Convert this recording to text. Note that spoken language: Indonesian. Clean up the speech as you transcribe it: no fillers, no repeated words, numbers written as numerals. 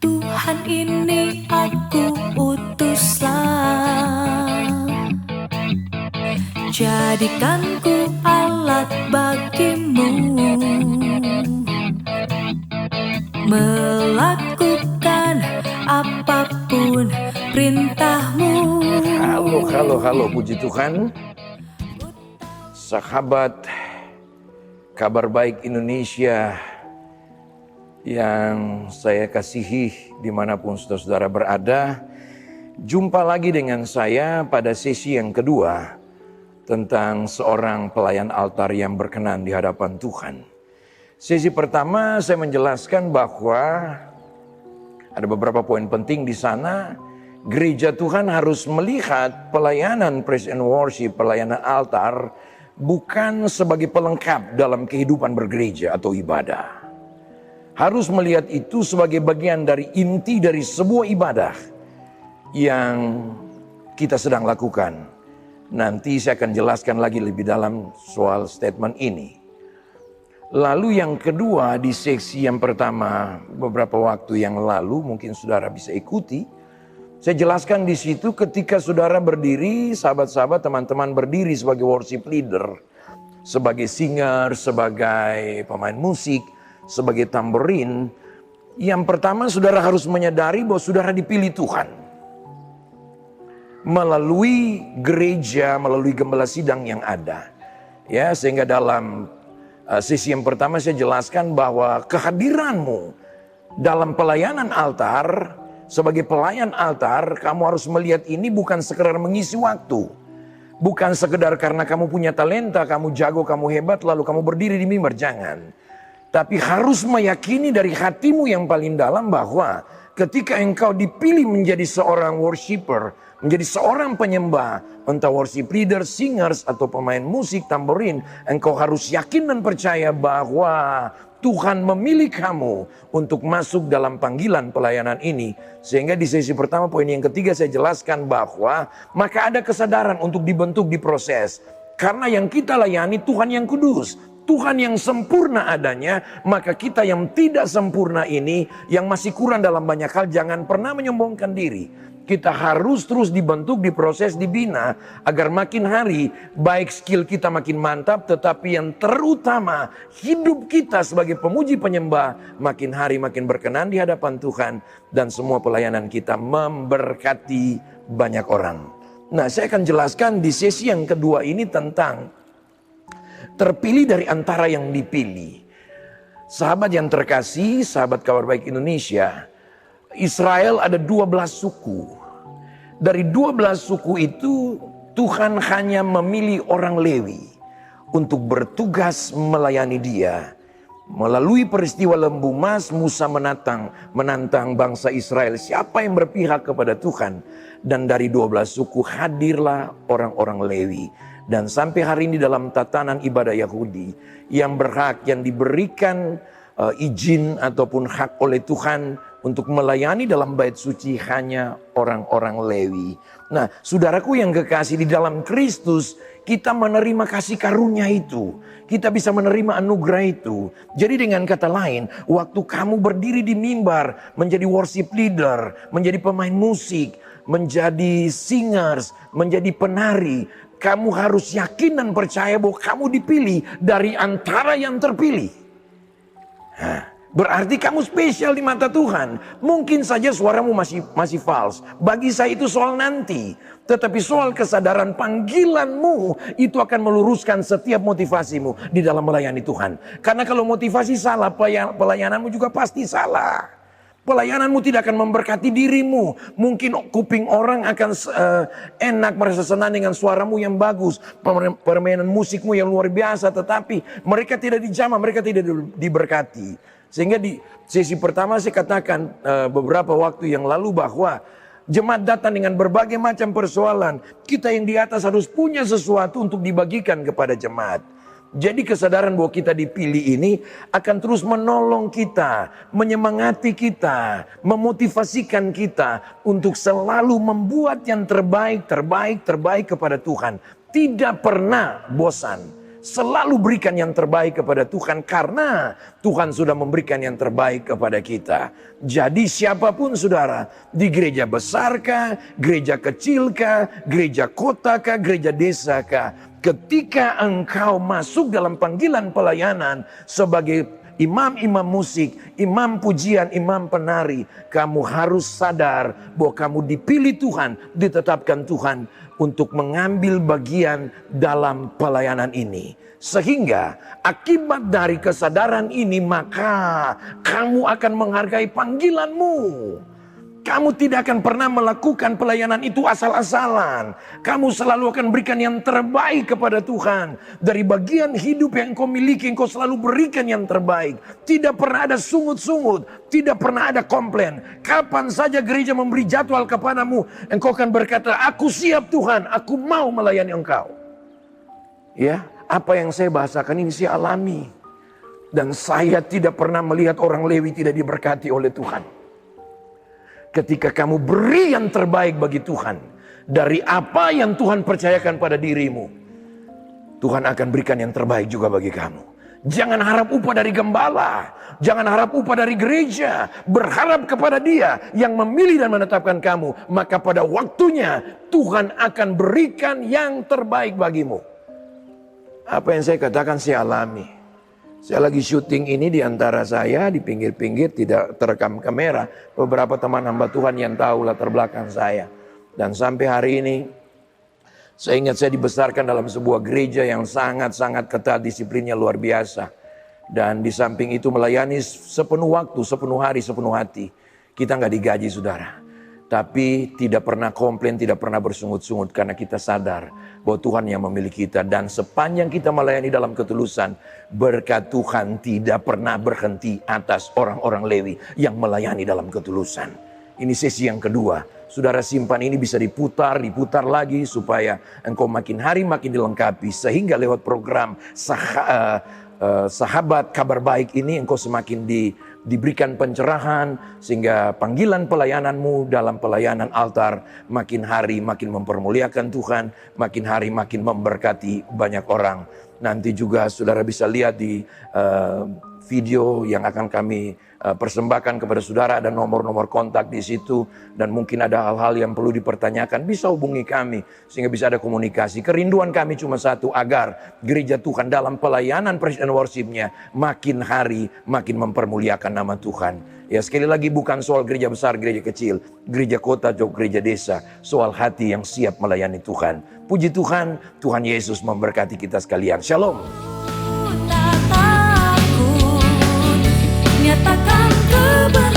Tuhan ini aku utuslah, jadikanku alat bagimu, melakukan apapun perintahmu. Halo, puji Tuhan. Sahabat Kabar Baik Indonesia yang saya kasihi dimanapun saudara-saudara berada. Jumpa lagi dengan saya pada sesi yang kedua tentang seorang pelayan altar yang berkenan di hadapan Tuhan. Sesi pertama saya menjelaskan bahwa ada beberapa poin penting di sana. Gereja Tuhan harus melihat pelayanan praise and worship, pelayanan altar bukan sebagai pelengkap dalam kehidupan bergereja atau ibadah. Harus melihat itu sebagai bagian dari inti dari sebuah ibadah yang kita sedang lakukan. Nanti saya akan jelaskan lagi lebih dalam soal statement ini. Lalu yang kedua, di seksi yang pertama beberapa waktu yang lalu mungkin saudara bisa ikuti. Saya jelaskan di situ ketika saudara berdiri, sahabat-sahabat, teman-teman berdiri sebagai worship leader, sebagai singer, sebagai pemain musik, sebagai tamborin. Yang pertama saudara harus menyadari bahwa saudara dipilih Tuhan. Melalui gereja, melalui gembala sidang yang ada. Ya, sehingga dalam sesi yang pertama saya jelaskan bahwa kehadiranmu dalam pelayanan altar, sebagai pelayan altar, kamu harus melihat ini bukan sekedar mengisi waktu. Bukan sekedar karena kamu punya talenta, kamu jago, kamu hebat, lalu kamu berdiri di mimbar, jangan. Tapi harus meyakini dari hatimu yang paling dalam bahwa ketika engkau dipilih menjadi seorang worshiper, menjadi seorang penyembah, entah worship leader, singers, atau pemain musik, tamborin, engkau harus yakin dan percaya bahwa Tuhan memilih kamu untuk masuk dalam panggilan pelayanan ini. Sehingga di sesi pertama poin yang ketiga saya jelaskan bahwa maka ada kesadaran untuk dibentuk, diproses. Karena yang kita layani Tuhan yang kudus, Tuhan yang sempurna adanya, maka kita yang tidak sempurna ini, yang masih kurang dalam banyak hal, jangan pernah menyombongkan diri. Kita harus terus dibentuk, diproses, dibina, agar makin hari baik skill kita makin mantap, tetapi yang terutama hidup kita sebagai pemuji penyembah makin hari makin berkenan di hadapan Tuhan, dan semua pelayanan kita memberkati banyak orang. Nah, saya akan jelaskan di sesi yang kedua ini tentang terpilih dari antara yang dipilih. Sahabat yang terkasih, sahabat Kabar Baik Indonesia, Israel ada 12 suku. Dari 12 suku itu Tuhan hanya memilih orang Lewi untuk bertugas melayani Dia. Melalui peristiwa lembu emas, Musa menantang bangsa Israel, siapa yang berpihak kepada Tuhan. Dan dari 12 suku hadirlah orang-orang Lewi. Dan sampai hari ini dalam tatanan ibadah Yahudi, yang berhak, yang diberikan izin ataupun hak oleh Tuhan untuk melayani dalam bait suci hanya orang-orang Lewi. Nah, saudaraku yang kekasih, di dalam Kristus kita menerima kasih karunia itu. Kita bisa menerima anugerah itu. Jadi dengan kata lain, waktu kamu berdiri di mimbar, menjadi worship leader, menjadi pemain musik, menjadi singers, menjadi penari, kamu harus yakin dan percaya bahwa kamu dipilih dari antara yang terpilih. Berarti kamu spesial di mata Tuhan. Mungkin saja suaramu masih false. Bagi saya itu soal nanti. Tetapi soal kesadaran panggilanmu itu akan meluruskan setiap motivasimu di dalam melayani Tuhan. Karena kalau motivasi salah, pelayananmu juga pasti salah. Pelayananmu tidak akan memberkati dirimu. Mungkin kuping orang akan enak, merasa senang dengan suaramu yang bagus, permainan musikmu yang luar biasa, tetapi mereka tidak dijamah, mereka tidak diberkati. Sehingga di sesi pertama saya katakan beberapa waktu yang lalu bahwa jemaat datang dengan berbagai macam persoalan. Kita yang di atas harus punya sesuatu untuk dibagikan kepada jemaat. Jadi kesadaran bahwa kita dipilih ini akan terus menolong kita, menyemangati kita, memotivasikan kita untuk selalu membuat yang terbaik kepada Tuhan. Tidak pernah bosan. selalu berikan yang terbaik kepada Tuhan karena Tuhan sudah memberikan yang terbaik kepada kita. Jadi siapapun saudara, di gereja besarkah, gereja kecilkah, gereja kotakah, gereja desakah, ketika engkau masuk dalam panggilan pelayanan sebagai imam-imam musik, imam pujian, imam penari, kamu harus sadar bahwa kamu dipilih Tuhan, ditetapkan Tuhan untuk mengambil bagian dalam pelayanan ini. Sehingga akibat dari kesadaran ini maka kamu akan menghargai panggilanmu. Kamu tidak akan pernah melakukan pelayanan itu asal-asalan. Kamu selalu akan berikan yang terbaik kepada Tuhan. Dari bagian hidup yang engkau miliki, engkau selalu berikan yang terbaik. Tidak pernah ada sungut-sungut, tidak pernah ada komplain. Kapan saja gereja memberi jadwal kepadamu, engkau akan berkata, aku siap Tuhan, aku mau melayani engkau. Ya, apa yang saya bahasakan ini saya alami. Dan saya tidak pernah melihat orang Lewi tidak diberkati oleh Tuhan. Ketika kamu beri yang terbaik bagi Tuhan, dari apa yang Tuhan percayakan pada dirimu, Tuhan akan berikan yang terbaik juga bagi kamu. Jangan harap upah dari gembala, jangan harap upah dari gereja, berharap kepada Dia yang memilih dan menetapkan kamu, maka pada waktunya Tuhan akan berikan yang terbaik bagimu. Apa yang saya katakan saya alami. Saya lagi syuting ini di antara saya di pinggir-pinggir tidak terekam kamera. Beberapa teman hamba Tuhan yang tahu latar belakang saya. Dan sampai hari ini saya ingat saya dibesarkan dalam sebuah gereja yang sangat-sangat ketat, disiplinnya luar biasa. Dan di samping itu melayani sepenuh waktu, sepenuh hari, sepenuh hati. Kita nggak digaji saudara. Tapi tidak pernah komplain, tidak pernah bersungut-sungut karena kita sadar bahwa Tuhan yang memiliki kita. Dan sepanjang kita melayani dalam ketulusan, berkat Tuhan tidak pernah berhenti atas orang-orang Lewi yang melayani dalam ketulusan. Ini sesi yang kedua. Saudara simpan ini bisa diputar lagi supaya engkau makin hari makin dilengkapi. Sehingga lewat program sahabat kabar baik ini engkau semakin diberikan pencerahan sehingga panggilan pelayananmu dalam pelayanan altar makin hari makin mempermuliakan Tuhan, makin hari makin memberkati banyak orang. Nanti juga saudara bisa lihat di video yang akan kami persembahkan kepada saudara, ada nomor-nomor kontak di situ dan mungkin ada hal-hal yang perlu dipertanyakan, bisa hubungi kami sehingga bisa ada komunikasi. Kerinduan kami cuma satu, agar gereja Tuhan dalam pelayanan praise and worship-nya makin hari makin mempermuliakan nama Tuhan. Ya, sekali lagi bukan soal gereja besar, gereja kecil, gereja kota atau gereja desa, soal hati yang siap melayani Tuhan. Puji Tuhan, Tuhan Yesus memberkati kita sekalian. Shalom. Nyatakan kebenaran.